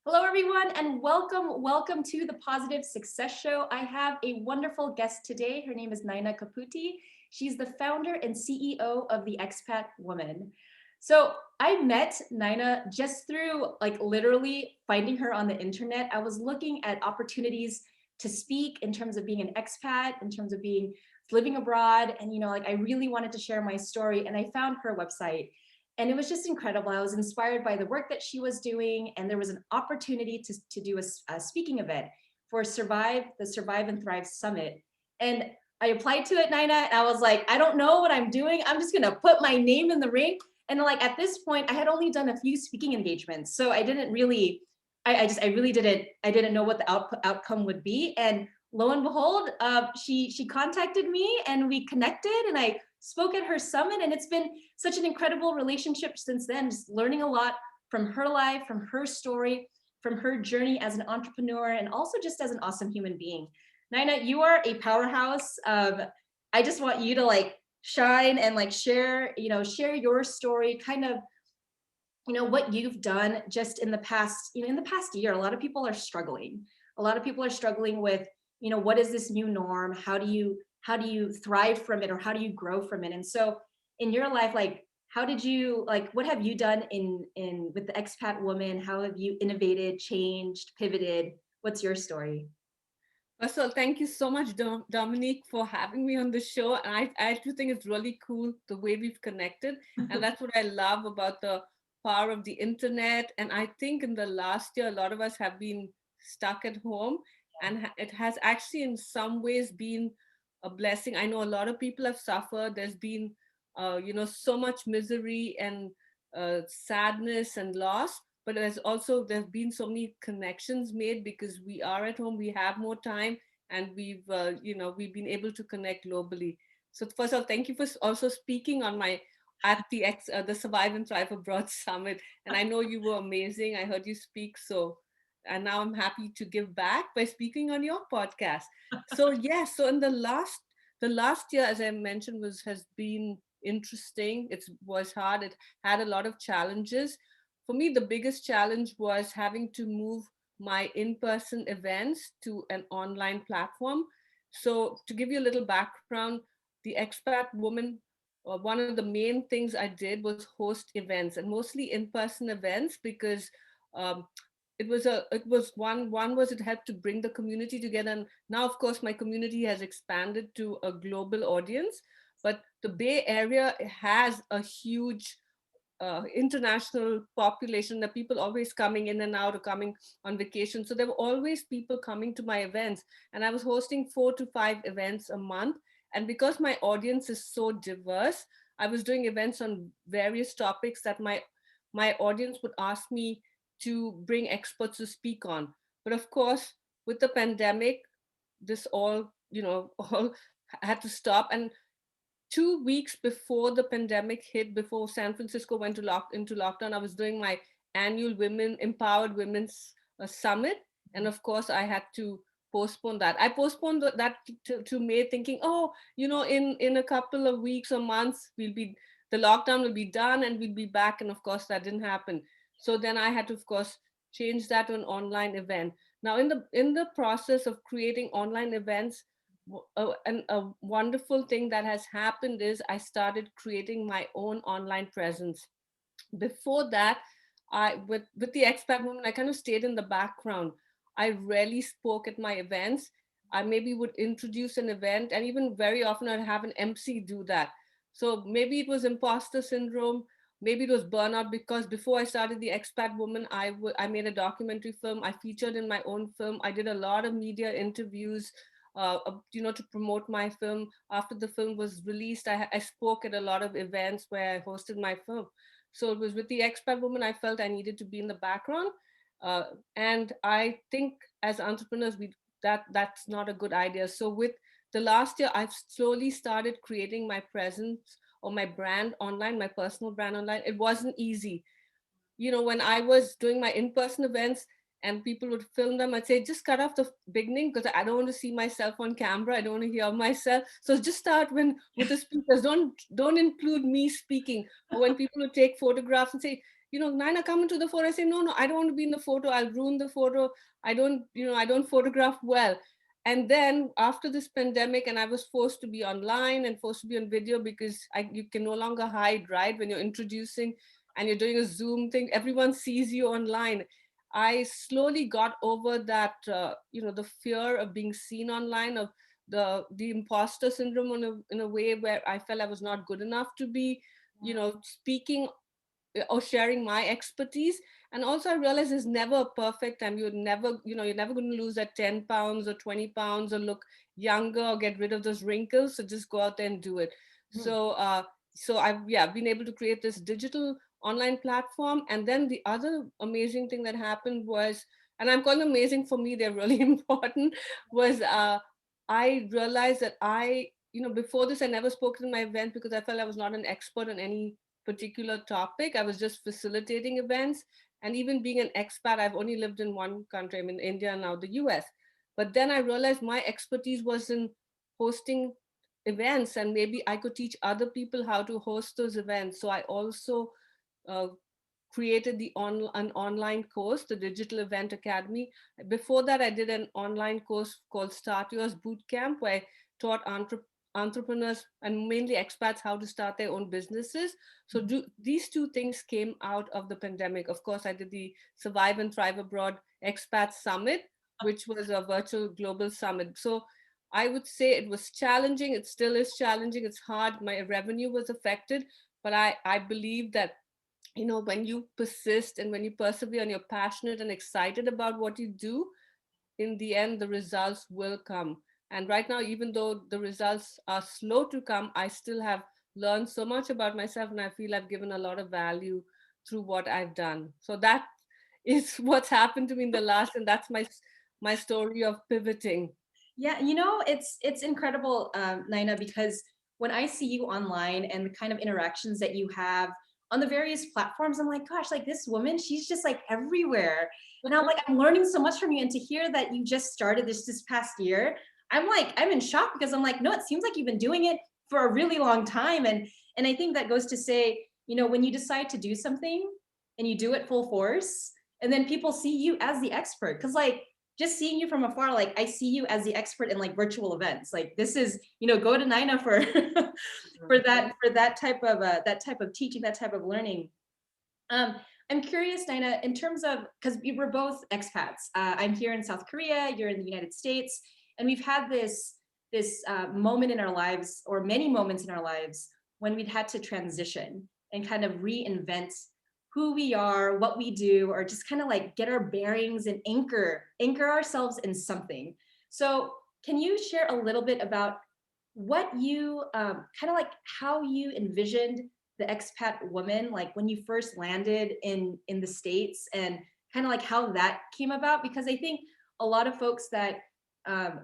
Hello, everyone, and welcome to the Positive Success Show. I have a wonderful guest today. Her name is Nyna Caputi. She's the founder and CEO of the Expat Woman. So I met Nyna just through literally finding her on the internet. I was looking at opportunities to speak in terms of being an expat, in terms of being living abroad, and I really wanted to share my story, and I found her website. And it was just incredible. I was inspired by the work that she was doing, and there was an opportunity to do a speaking event for the Survive and Thrive Summit. And I applied to it, Nyna, and I was like, I don't know what I'm doing. I'm just gonna put my name in the ring. And like at this point, I had only done a few speaking engagements, so I didn't really, I really didn't know what the outcome would be. And lo and behold, she contacted me, and we connected, and I spoke at her summit, and it's been such an incredible relationship since then, just learning a lot from her life, from her story, from her journey as an entrepreneur, and also just as an awesome human being. Nyna, you are a powerhouse. I just want you to shine and share, share your story, kind of, what you've done just in the past, in the past year. A lot of people are struggling. A lot of people are struggling with, what is this new norm? How do you thrive from it, or how do you grow from it? And so in your life, how did you, what have you done in with the Expat Woman? How have you innovated, changed, pivoted? What's your story? First of all, thank you so much, Dominique, for having me on the show. And I actually think it's really cool the way we've connected. And that's what I love about the power of the internet. And I think in the last year, a lot of us have been stuck at home. And it has actually, in some ways, been a blessing. I know a lot of people have suffered. There's been, so much misery and sadness and loss, but there's been so many connections made because we are at home, we have more time, and we've been able to connect globally. So first of all, thank you for also speaking on my at the Survive and Thrive Abroad Summit. And I know you were amazing. I heard you speak. So and now I'm happy to give back by speaking on your podcast. So yes, so in the last year, as I mentioned, has been interesting. It was hard. It had a lot of challenges. For me, the biggest challenge was having to move my in-person events to an online platform. So to give you a little background, the Expat Woman, one of the main things I did was host events, and mostly in-person events, because um, it helped to bring the community together. And now, of course, my community has expanded to a global audience, but the Bay Area has a huge international population. The people always coming in and out, or coming on vacation. So there were always people coming to my events, and I was hosting 4 to 5 events a month. And because my audience is so diverse, I was doing events on various topics that my audience would ask me to bring experts to speak on. But of course, with the pandemic, this all all had to stop. And 2 weeks before the pandemic hit, before San Francisco went into lockdown, I was doing my annual Women Empowered Women's Summit, and of course, I had to postpone that. I postponed that to May, thinking, oh, in a couple of weeks or months, the lockdown will be done and we'll be back. And of course, that didn't happen. So then I had to, of course, change that to an online event. Now, in the process of creating online events, and a wonderful thing that has happened is I started creating my own online presence. Before that, with the Expat Woman, I kind of stayed in the background. I rarely spoke at my events. I maybe would introduce an event, and even very often I'd have an MC do that. So maybe it was imposter syndrome, maybe it was burnout, because before I started the Expat Woman, I made a documentary film. I featured in my own film. I did a lot of media interviews, to promote my film. After the film was released, I spoke at a lot of events where I hosted my film. So it was with the Expat Woman, I felt I needed to be in the background. Uh, and I think as entrepreneurs, that's not a good idea. So with the last year, I've slowly started creating my presence or my brand online, my personal brand online. It wasn't easy. When I was doing my in-person events and people would film them, I'd say, just cut off the beginning, because I don't want to see myself on camera. I don't want to hear myself. So just start with the speakers. Don't include me speaking. Or when people would take photographs and say, Nyna, come into the photo. I say, no, I don't want to be in the photo. I'll ruin the photo. I don't photograph well. And then after this pandemic, and I was forced to be online and forced to be on video because you can no longer hide, right? When you're introducing and you're doing a Zoom thing, everyone sees you online. I slowly got over that, the fear of being seen online, of the imposter syndrome in a way where I felt I was not good enough to be, speaking or sharing my expertise. And also I realized there's never a perfect time. You're never going to lose that 10 pounds or 20 pounds or look younger or get rid of those wrinkles. So just go out there and do it. Mhm. So I've been able to create this digital online platform. And then the other amazing thing that happened was, and I'm calling them amazing, for me they're really important, was I realized that before this I never spoke in my event because I felt I was not an expert on any particular topic. I was just facilitating events. And even being an expat, I've only lived in one country. I'm in India and now the US. But then I realized my expertise was in hosting events, and maybe I could teach other people how to host those events. So I also uh, created an online course, the Digital Event Academy. Before that, I did an online course called Start Yours Bootcamp, where I taught entrepreneurs and mainly expats how to start their own businesses. So these two things came out of the pandemic. Of course, I did the Survive and Thrive Abroad Expat Summit, which was a virtual global summit. So I would say it was challenging. It still is challenging. It's hard. My revenue was affected, but I believe that when you persist and when you persevere and you're passionate and excited about what you do, in the end the results will come. And right now, even though the results are slow to come, I still have learned so much about myself, and I feel I've given a lot of value through what I've done. So that is what's happened to me in the last, and that's my story of pivoting. Yeah, it's incredible, Nina, because when I see you online and the kind of interactions that you have on the various platforms, I'm like, gosh, like this woman, she's just like everywhere. And I'm like, I'm learning so much from you. And to hear that you just started this past year, I'm in shock because I'm like, no, it seems like you've been doing it for a really long time. And I think that goes to say, when you decide to do something and you do it full force, and then people see you as the expert, because like just seeing you from afar, like I see you as the expert in like virtual events. Like this is, go to Nyna for that type of teaching, that type of learning. Um, I'm curious, Nyna, in terms of, because we were both expats. I'm here in South Korea, you're in the United States, and we've had this moment in our lives, or many moments in our lives, when we'd had to transition and kind of reinvent who we are, what we do, or just kind of like get our bearings and anchor ourselves in something. So can you share a little bit about what you kind of like how you envisioned the expat woman, like when you first landed in the States, and kind of like how that came about? Because I think a lot of folks that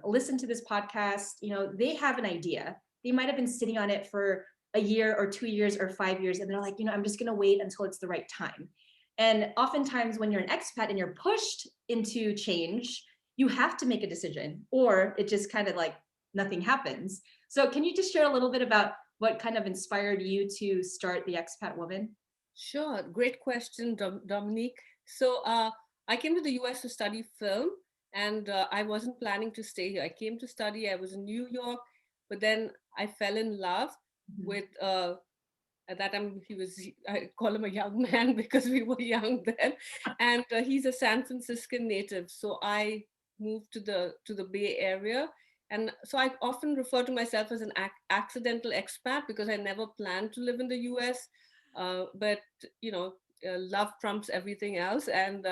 listen to this podcast, they have an idea. They might have been sitting on it for a year or 2 years or 5 years, and they're like, I'm just going to wait until it's the right time. And oftentimes when you're an expat and you're pushed into change, you have to make a decision, or it just kind of like nothing happens. So can you just share a little bit about what kind of inspired you to start the Expat Woman? Sure, great question, Dominique. So I came to the US to study film, and I wasn't planning to stay here. I came to study, I was in New York, but then I fell in love Mhm. with, at that time, I call him a young man because we were young then. And he's a San Franciscan native. So I moved to the Bay Area. And so I often refer to myself as an accidental expat because I never planned to live in the US. But love trumps everything else. And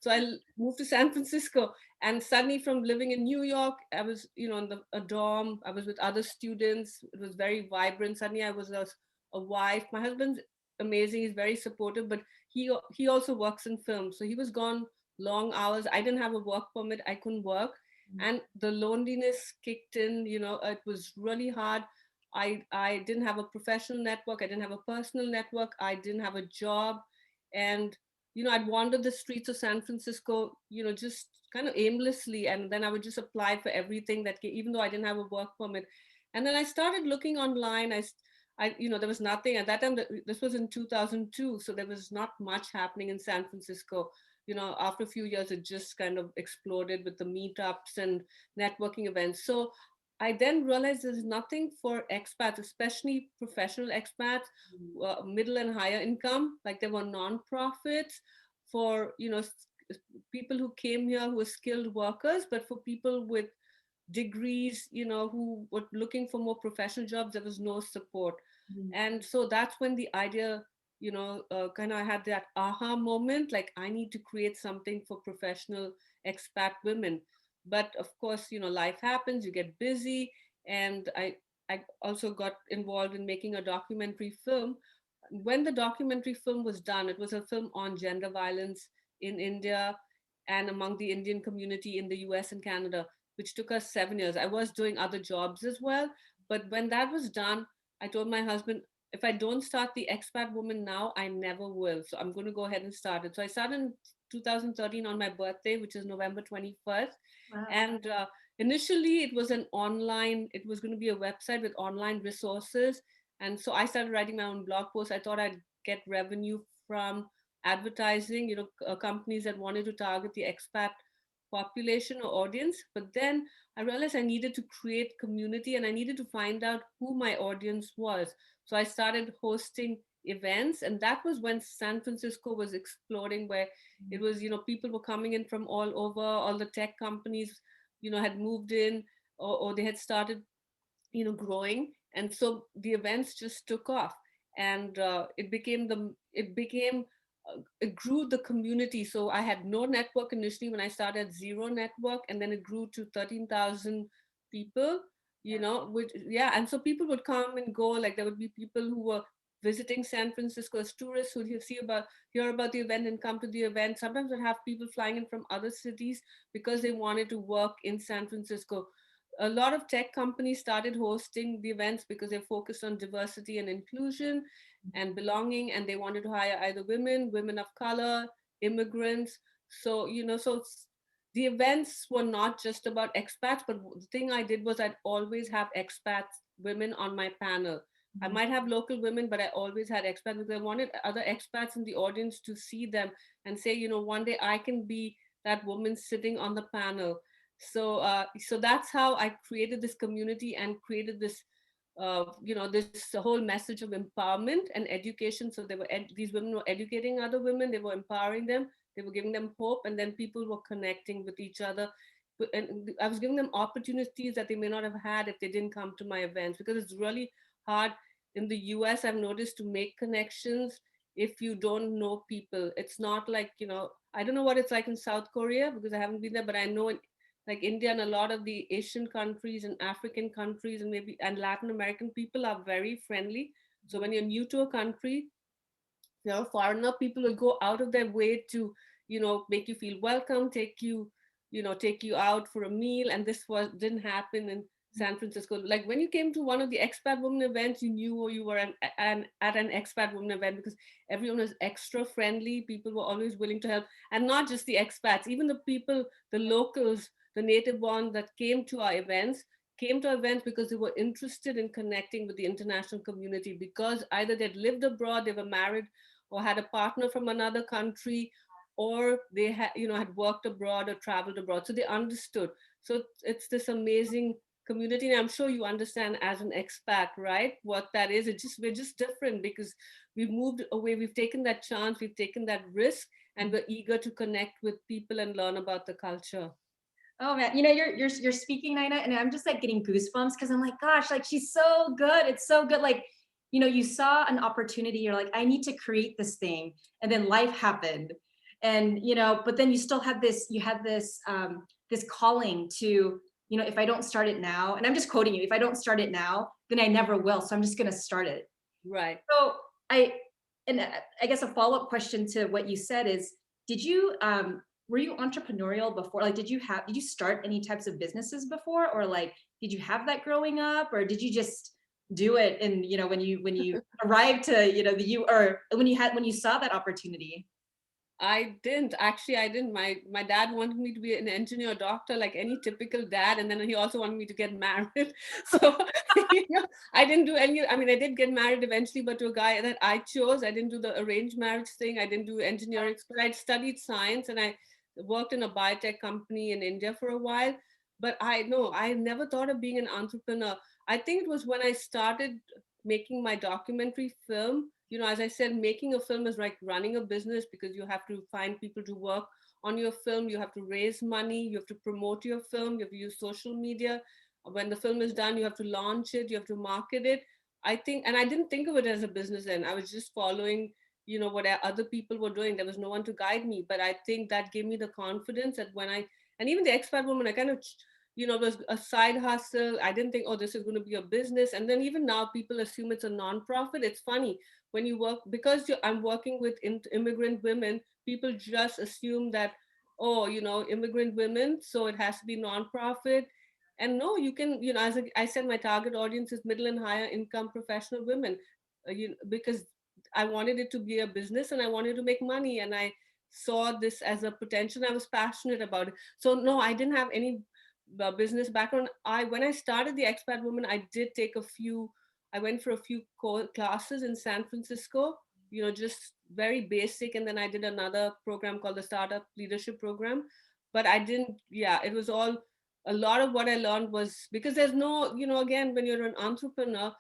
so moved to San Francisco, and suddenly from living in New York, I was, in a dorm, I was with other students. It was very vibrant. Suddenly I was a wife. My husband's amazing. He's very supportive, but he also works in film. So he was gone long hours. I didn't have a work permit. I couldn't work. And the loneliness kicked in, it was really hard. I didn't have a professional network. I didn't have a personal network. I didn't have a job. And, I'd wander the streets of San Francisco, just kind of aimlessly. And then I would just apply for everything that came, even though I didn't have a work permit. And then I started looking online. there was nothing at that time. This was in 2002, so there was not much happening in San Francisco. After a few years, it just kind of exploded with the meetups and networking events. So I then realized there's nothing for expats, especially professional expats, middle and higher income. Like there were nonprofits for, people who came here who were skilled workers, but for people with degrees, who were looking for more professional jobs, there was no support. Mhm. And so that's when the idea, kind of had that aha moment, like I need to create something for professional expat women. But of course, life happens, you get busy. And I also got involved in making a documentary film. When the documentary film was done, it was a film on gender violence in India and among the Indian community in the US and Canada, which took us 7 years. I was doing other jobs as well. But when that was done, I told my husband, if I don't start the Expat Woman now, I never will. So I'm going to go ahead and start it. So I started in 2013 on my birthday, which is November 21st. Wow. And initially, it was it was going to be a website with online resources. And so I started writing my own blog posts. I thought I'd get revenue from advertising, companies that wanted to target the expat population or audience. But then I realized I needed to create community and I needed to find out who my audience was. So I started hosting events, and that was when San Francisco was exploding, where it was, people were coming in from all over. All the tech companies, had moved in, or they had started, growing. And so the events just took off. And it grew the community. So I had no network initially. When I started, zero network, and then it grew to 13,000 people, which, yeah. And so people would come and go. Like there would be people who were visiting San Francisco as tourists, who would hear about the event and come to the event. Sometimes I'd have people flying in from other cities because they wanted to work in San Francisco. A lot of tech companies started hosting the events because they focused on diversity and inclusion and belonging, and they wanted to hire either women of color, immigrants. So, the events were not just about expats, but the thing I did was I'd always have expats women on my panel. I Mhm. might have local women, but I always had expats because I wanted other expats in the audience to see them and say, one day I can be that woman sitting on the panel. So that's how I created this community and created this, this whole message of empowerment and education. So these women were educating other women, they were empowering them, they were giving them hope, and then people were connecting with each other. And I was giving them opportunities that they may not have had if they didn't come to my events, because it's really hard in the US, I've noticed, to make connections if you don't know people. It's not like, I don't know what it's like in South Korea because I haven't been there, but I know in like India and a lot of the Asian countries and African countries and maybe and Latin American people are very friendly. So when you're new to a country, foreigner, people will go out of their way to, make you feel welcome, take you out for a meal. And this didn't happen in San Francisco. Like when you came to one of the Expat Woman events, you knew you were at an Expat Woman event because everyone was extra friendly. People were always willing to help. And not just the expats, even the people, the locals, the native ones that came to events because they were interested in connecting with the international community, because either they'd lived abroad, they were married, or had a partner from another country, or they had worked abroad or traveled abroad, so they understood. So it's this amazing community, and I'm sure you understand as an expat, right, what that is. We're just different because we've moved away, we've taken that chance, we've taken that risk, and we're eager to connect with people and learn about the culture. Oh man, you're speaking, Nina, and I'm just like getting goosebumps because I'm like, gosh, like she's so good. It's so good. Like, you saw an opportunity. You're like, I need to create this thing, and then life happened, and but then you still had this. You had this calling to, if I don't start it now, and I'm just quoting you, if I don't start it now, then I never will. So I'm just gonna start it. Right. So I, and I guess a follow-up question to what you said is, did you, were you entrepreneurial before? Like, did you start any types of businesses before? Or like, did you have that growing up? Or did you just do it? And, when you arrived to, or when you saw that opportunity? I didn't actually. I didn't. My dad wanted me to be an engineer, or doctor, like any typical dad, and then he also wanted me to get married. So I didn't do any. I mean, I did get married eventually, but to a guy that I chose. I didn't do the arranged marriage thing. I didn't do engineering, but I studied science, and I worked in a biotech company in India for a while. But I know I never thought of being an entrepreneur. I think it was when I started making my documentary film. As I said, making a film is like running a business, because you have to find people to work on your film, you have to raise money, you have to promote your film, you have to use social media. When the film is done, you have to launch it, you have to market it. I think, and I didn't think of it as a business then. I was just following, what other people were doing. There was no one to guide me, but I think that gave me the confidence that and even the Expat Woman, I kind of, it was a side hustle. I didn't think, oh, this is going to be a business. And then even now, people assume it's a nonprofit. It's funny when you work, because I'm working with immigrant women. People just assume that, oh, immigrant women, so it has to be nonprofit. And no, you can, as I said, my target audience is middle and higher income professional women, because I wanted it to be a business and I wanted to make money, and I saw this as a potential. I was passionate about it. So no, I didn't have any business background. When I started the Expat Woman, I went for a few classes in San Francisco, just very basic. And then I did another program called the Startup Leadership Program. But I didn't, yeah, it was all, a lot of what I learned was, because there's no, again, when you're an entrepreneur,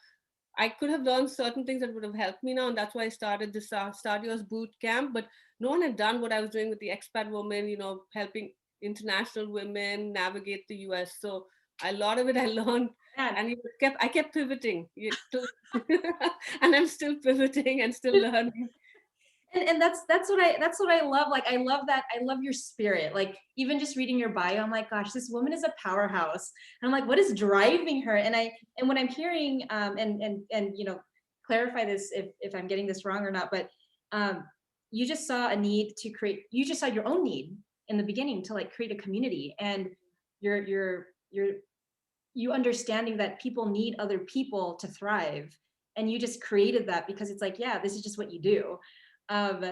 I could have learned certain things that would have helped me now. And that's why I started this Start Yours boot camp. But no one had done what I was doing with the Expat Woman, helping international women navigate the US. So a lot of it I learned, Yeah. and I kept pivoting and I'm still pivoting and still learning. And that's what I love. Like, I love that. I love your spirit. Like, even just reading your bio, I'm like, gosh, this woman is a powerhouse. And I'm like, what is driving her? And when I'm hearing, and clarify this if I'm getting this wrong or not, but you just saw a need to create. You just saw your own need in the beginning to like create a community, and you're you understanding that people need other people to thrive, and you just created that because it's like, yeah, this is just what you do. um,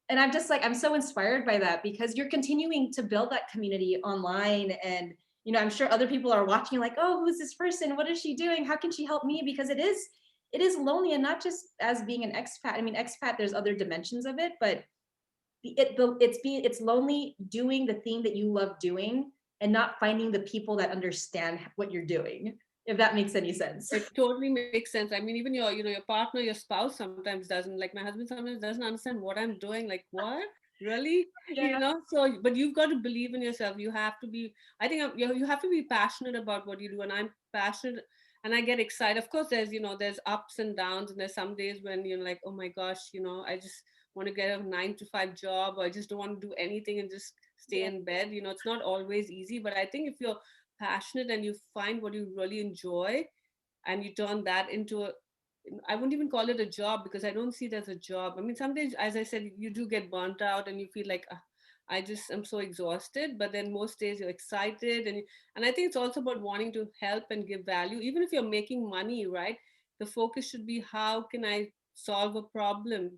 and I'm just like, I'm so inspired by that, because you're continuing to build that community online. And I'm sure other people are watching like, oh, who's this person, what is she doing, how can she help me? Because it is lonely. And not just as being an expat. I mean, expat, there's other dimensions of it, but it's lonely doing the thing that you love doing and not finding the people that understand what you're doing, if that makes any sense. It totally makes sense. I mean, even your partner, your spouse sometimes doesn't. Like my husband sometimes doesn't understand what I'm doing. Like, what? Really? Yeah. So, but you've got to believe in yourself. You have to be, I think you have to be passionate about what you do. And I'm passionate, and I get excited. Of course, there's ups and downs. And there's some days when you're like, oh my gosh, I just want to get a 9 to 5 job, or I just don't want to do anything and just stay Yeah. in bed. It's not always easy, but I think if you're passionate and you find what you really enjoy, and you turn that into I wouldn't even call it a job, because I don't see it as a job. I mean, some days, as I said, you do get burnt out and you feel like, I just am so exhausted. But then most days you're excited, and I think it's also about wanting to help and give value, even if you're making money, right? The focus should be, how can I solve a problem?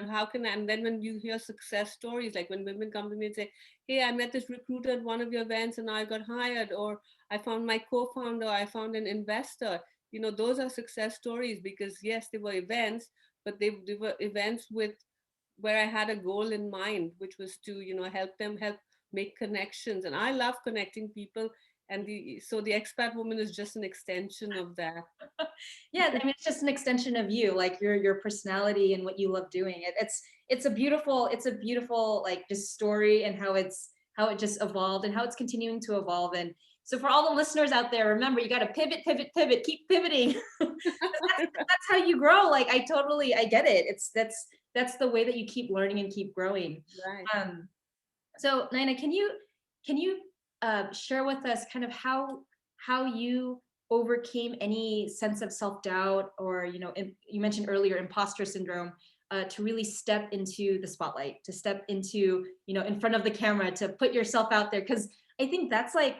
How can I? And then when you hear success stories, like when women come to me and say, hey, I met this recruiter at one of your events and I got hired, or I found my co-founder, I found an investor. Those are success stories, because yes, they were events, but they were events with, where I had a goal in mind, which was to help make connections. And I love connecting people. And the Expat Woman is just an extension of that. Yeah, I mean, it's just an extension of you, like your personality and what you love doing. It's a beautiful like just story, and how it just evolved and how it's continuing to evolve. And so for all the listeners out there, remember, you got to pivot, keep pivoting. That's how you grow. Like, I get it. That's the way that you keep learning and keep growing. Right. So Nina, can you share with us kind of how you overcame any sense of self-doubt, or you mentioned earlier imposter syndrome, to really step into the spotlight, to step into in front of the camera, to put yourself out there? Because I think that's like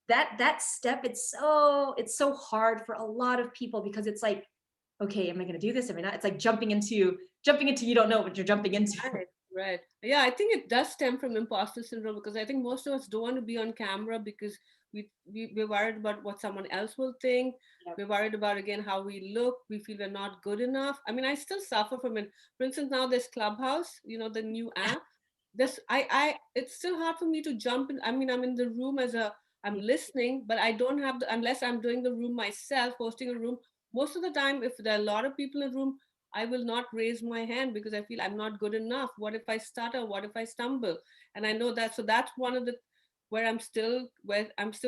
that step, it's so hard for a lot of people, because it's like, okay, am I going to do this, am I not? It's like jumping into you don't know what you're jumping into. Right. Right. Yeah, I think it does stem from imposter syndrome, because I think most of us don't want to be on camera because we're worried about what someone else will think. Yep. We're worried about, again, how we look. We feel we're not good enough. I mean, I still suffer from it. For instance, now there's Clubhouse, the new app. It's still hard for me to jump in. I mean, I'm in the room I'm listening, but I don't have unless I'm doing the room myself, hosting a room. Most of the time, if there are a lot of people in the room, I will not raise my hand because I feel I'm not good enough. What if I stutter? What if I stumble? And I know that. So that's one of the where I'm still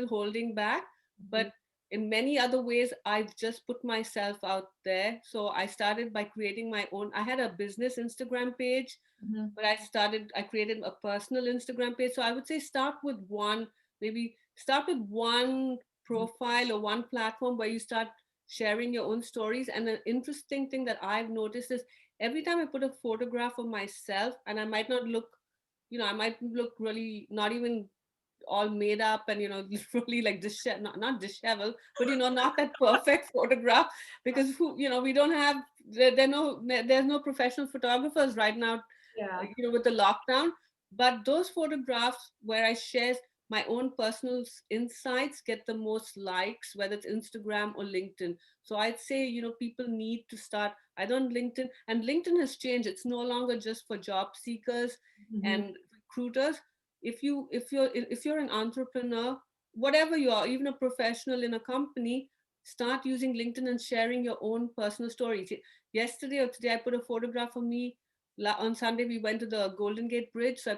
holding back. Mhm, But in many other ways, I've just put myself out there. So I started by creating my own. I had a business Instagram page, mhm, but I created a personal Instagram page. So I would say maybe start with one mhm. profile or one platform where you start sharing your own stories. And an interesting thing that I've noticed is every time I put a photograph of myself, and I might look really not even all made up and really like not disheveled, but not that perfect photograph, because we don't have there's no professional photographers right now, Yeah. with the lockdown. But those photographs where I share my own personal insights get the most likes, whether it's Instagram or LinkedIn. So I'd say, people need to start either on LinkedIn, and LinkedIn has changed. It's no longer just for job seekers Mhm, and recruiters. If you're an entrepreneur, whatever you are, even a professional in a company, start using LinkedIn and sharing your own personal stories. Yesterday or today, I put a photograph of me. On Sunday, we went to the Golden Gate Bridge. So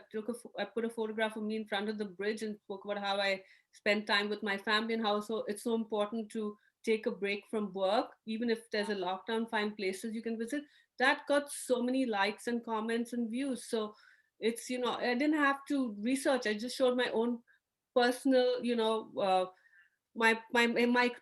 I put a photograph of me in front of the bridge and spoke about how I spend time with my family, and how it's so important to take a break from work, even if there's a lockdown, find places you can visit. That got so many likes and comments and views. So I didn't have to research. I just showed my own personal, my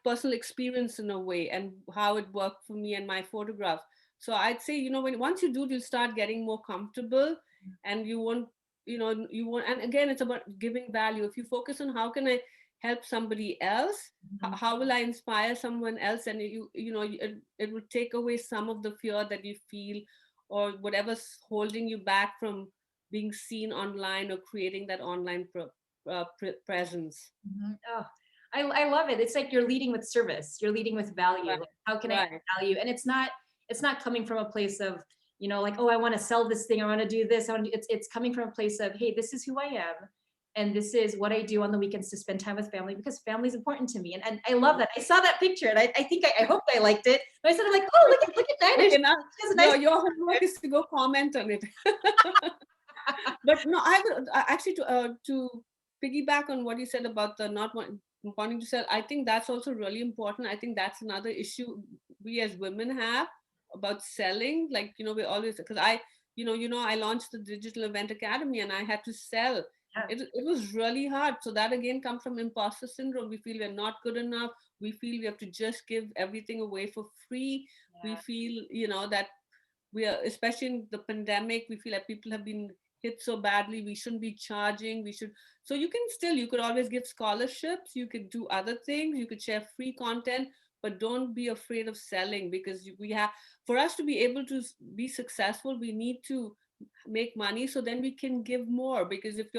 personal experience in a way, and how it worked for me and my photographs. So I'd say, when once you do it, you'll start getting more comfortable, and you won't. And again, it's about giving value. If you focus on how can I help somebody else, mhm. how will I inspire someone else, and it will take away some of the fear that you feel, or whatever's holding you back from being seen online or creating that online presence. Mhm. Oh, I love it. It's like you're leading with service. You're leading with value. Right. Like, how can I Right. add value? And it's not coming from a place of, like, oh, I want to sell this thing. I want to do this. It's coming from a place of, hey, this is who I am. And this is what I do on the weekends to spend time with family because family is important to me. And I love that. I saw that picture and I think I hope I liked it. But I said, I'm like, oh, look at Dinah. Okay, She now has a nice your homework is to go comment on it. But no, I would actually to piggyback on what you said about the not wanting to sell. I think that's also really important. I think that's another issue we as women have about selling. Like, we're always, because I launched the Digital Event Academy and I had to sell. yeah, It was really hard. So that again comes from imposter syndrome. We feel we're not good enough. We feel we have to just give everything away for free. We yeah, feel, that we are, especially in the pandemic, we feel like people have been hit so badly, we shouldn't be charging, we should. So you could always give scholarships, you could do other things, you could share free content, but don't be afraid of selling, because we have, for us to be able to be successful, we need to make money, so then we can give more. Because if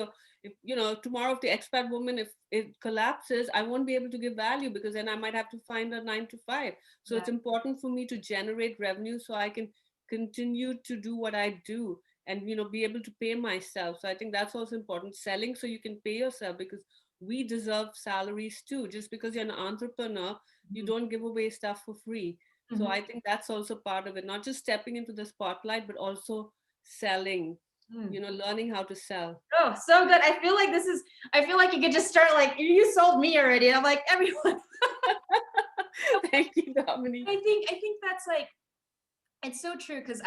tomorrow, if the expat woman, if it collapses, I won't be able to give value, because then I might have to find a 9 to 5. So yeah. it's important for me to generate revenue so I can continue to do what I do, and be able to pay myself. So I think that's also important, selling so you can pay yourself, because we deserve salaries too. Just because you're an entrepreneur, you Mhm, don't give away stuff for free. So mhm, I think that's also part of it, not just stepping into the spotlight, but also selling, mm. learning how to sell. Oh, so good. I feel like you could just start like, you sold me already. And I'm like, everyone. Thank you, Dominique. I think that's like, it's so true because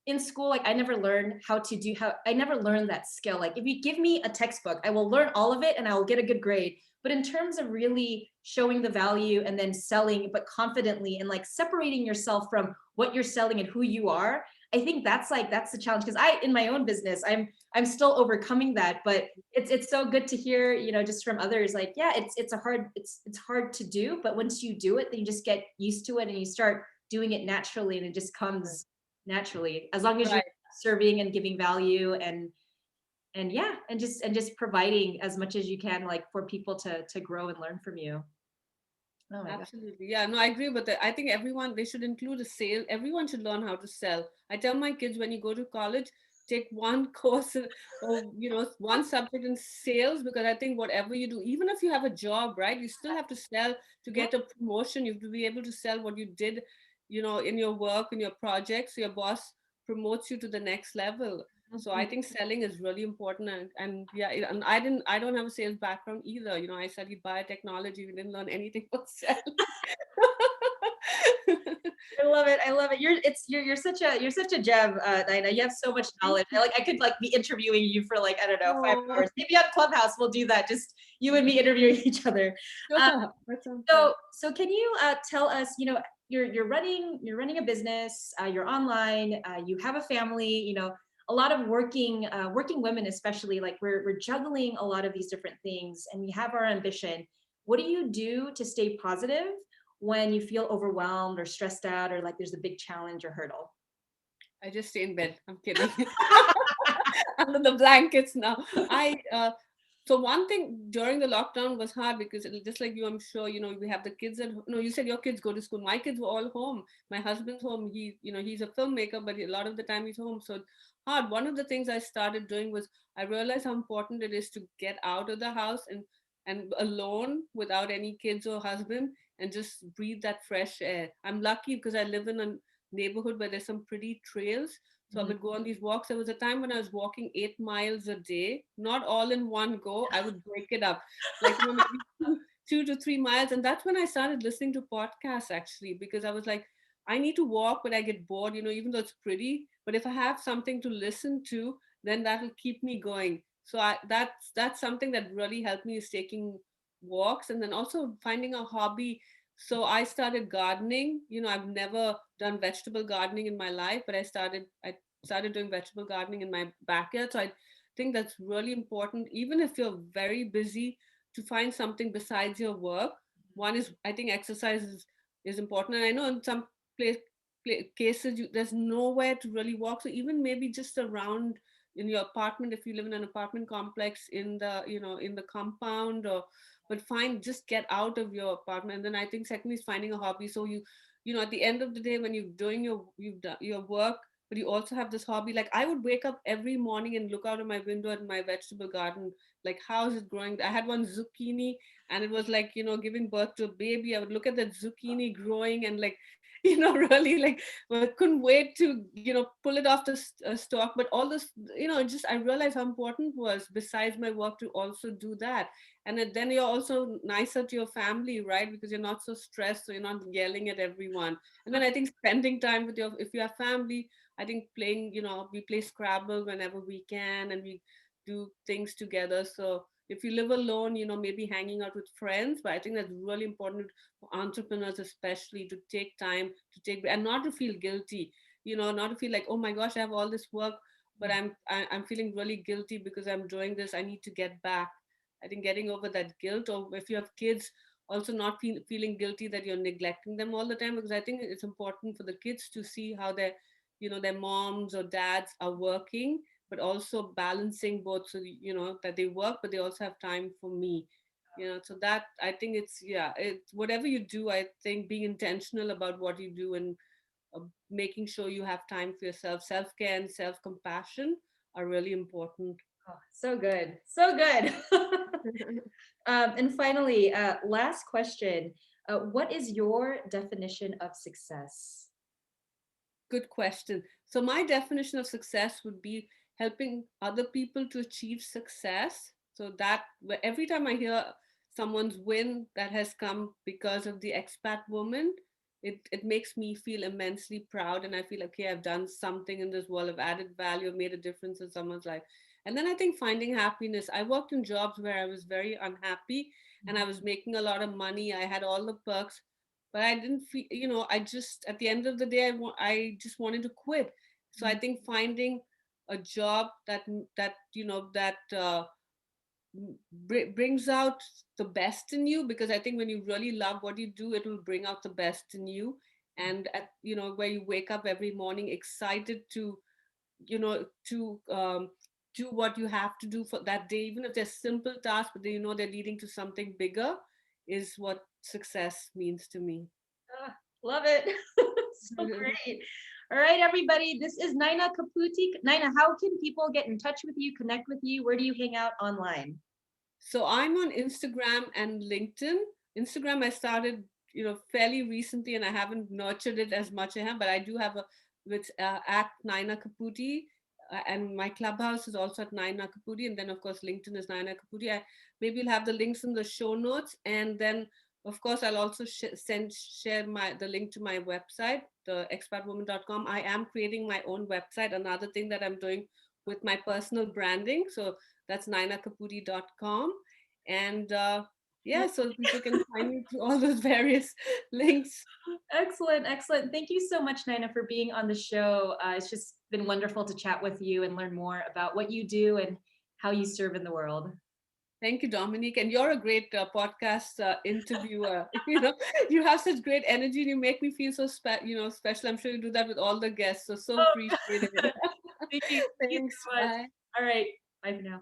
in school, like, I never learned that skill. Like, if you give me a textbook, I will learn all of it and I will get a good grade. But in terms of really showing the value and then selling, but confidently, and like separating yourself from what you're selling and who you are, I think that's the challenge. Because in my own business, I'm still overcoming that. But it's so good to hear, just from others, like, yeah, it's hard to do, but once you do it, then you just get used to it and you start doing it naturally and it just comes naturally, as long as you're Right. serving and giving value, and yeah, and just providing as much as you can, like for people to grow and learn from you. Oh my god. Absolutely. Yeah, no, I agree with that. I think everyone, they should include a sale. Everyone should learn how to sell. I tell my kids, when you go to college, take one course or, one subject in sales, because I think whatever you do, even if you have a job, right, you still have to sell to Yeah. get a promotion. You have to be able to sell what you did, in your work, in your project. So your boss promotes you to the next level. So I think selling is really important, and yeah, and I don't have a sales background either. I studied biotechnology. We didn't learn anything about selling. I love it. I love it. You're such a gem, Nina. You have so much knowledge. I could like be interviewing you for like, I don't know, 5 hours. Oh, Maybe on Clubhouse we'll do that. Just you and me interviewing each other. Uh, sure. That sounds good. so can you tell us, you're running a business, you're online, you have a family, a lot of working women, especially, like we're juggling a lot of these different things, and we have our ambition. What do you do to stay positive when you feel overwhelmed or stressed out, or like there's a big challenge or hurdle? I just stay in bed. I'm kidding. Under the blankets now. I So one thing during the lockdown was hard because just like you, I'm sure we have the kids at no. You said your kids go to school. My kids were all home. My husband's home. He's a filmmaker, but a lot of the time he's home. So hard. One of the things I started doing was I realized how important it is to get out of the house and alone without any kids or husband and just breathe that fresh air. I'm lucky because I live in a neighborhood where there's some pretty trails. So I Mhm. would go on these walks. There was a time when I was walking 8 miles a day, not all in one go. I would break it up, like maybe 2 to 3 miles. And that's when I started listening to podcasts actually, because I was like, I need to walk, but I get bored, even though it's pretty. But if I have something to listen to, then that'll keep me going. So that's something that really helped me is taking walks and then also finding a hobby. So I started gardening. I've never done vegetable gardening in my life, but I started doing vegetable gardening in my backyard. So I think that's really important, even if you're very busy, to find something besides your work. One is, I think, exercise is important. And I know in some place, cases there's nowhere to really walk. So even maybe just around in your apartment, if you live in an apartment complex, in the compound, or but just get out of your apartment. And then I think secondly is finding a hobby. So at the end of the day, when you're doing you've done your work, but you also have this hobby. Like I would wake up every morning and look out of my window at my vegetable garden, like how is it growing. I had one zucchini, and it was like giving birth to a baby. I would look at that zucchini growing and like really like, well, couldn't wait to pull it off the stalk. But all this, just I realized how important it was besides my work to also do that. And then you're also nicer to your family, right? Because you're not so stressed, so you're not yelling at everyone. And then I think spending time with if you have family, I think playing, we play Scrabble whenever we can, and we do things together. So if you live alone, maybe hanging out with friends. But I think that's really important for entrepreneurs, especially, to take time to take and not to feel guilty. Not to feel like, oh my gosh, I have all this work, but I'm feeling really guilty because I'm doing this. I need to get back. I think getting over that guilt, or if you have kids, also not feeling guilty that you're neglecting them all the time, because I think it's important for the kids to see how their moms or dads are working, but also balancing both, so that they work but they also have time for me. So that, I think it's whatever you do, I think being intentional about what you do, and making sure you have time for yourself. Self-care and self-compassion are really important. Oh, so good. So good. And finally, last question. What is your definition of success? Good question. So my definition of success would be helping other people to achieve success. So that every time I hear someone's win that has come because of the expat woman, it makes me feel immensely proud. And I feel, okay, I've done something in this world, I've added value, I've made a difference in someone's life. And then I think finding happiness. I worked in jobs where I was very unhappy and I was making a lot of money. I had all the perks, but I didn't feel, I just, at the end of the day, I just wanted to quit. So I think finding a job that brings out the best in you, because I think when you really love what you do, it will bring out the best in you. And where you wake up every morning excited to to do what you have to do for that day, even if they're simple tasks, but they're leading to something bigger, is what success means to me. Love it. So great. All right, everybody. This is Nyna Caputi. Nyna, how can people get in touch with you, connect with you? Where do you hang out online? So I'm on Instagram and LinkedIn. Instagram I started, fairly recently, and I haven't nurtured it as much as I have, but I do have a with at Nyna Caputi, and my clubhouse is also at Nyna Caputi, and then of course LinkedIn is Nyna Caputi. Maybe you'll have the links in the show notes, and then of course I'll also share the link to my website, the expatwoman.com. I am creating my own website. Another thing that I'm doing with my personal branding. So that's nynacaputi.com. And yeah, so people can find me through all those various links. Excellent, excellent. Thank you so much, Nyna, for being on the show. It's just been wonderful to chat with you and learn more about what you do and how you serve in the world. Thank you, Dominique. And you're a great podcast interviewer. You have such great energy and you make me feel so special. I'm sure you do that with all the guests. So appreciated. Thank you. Thank you Thanks. so much. Bye. All right. Bye for now.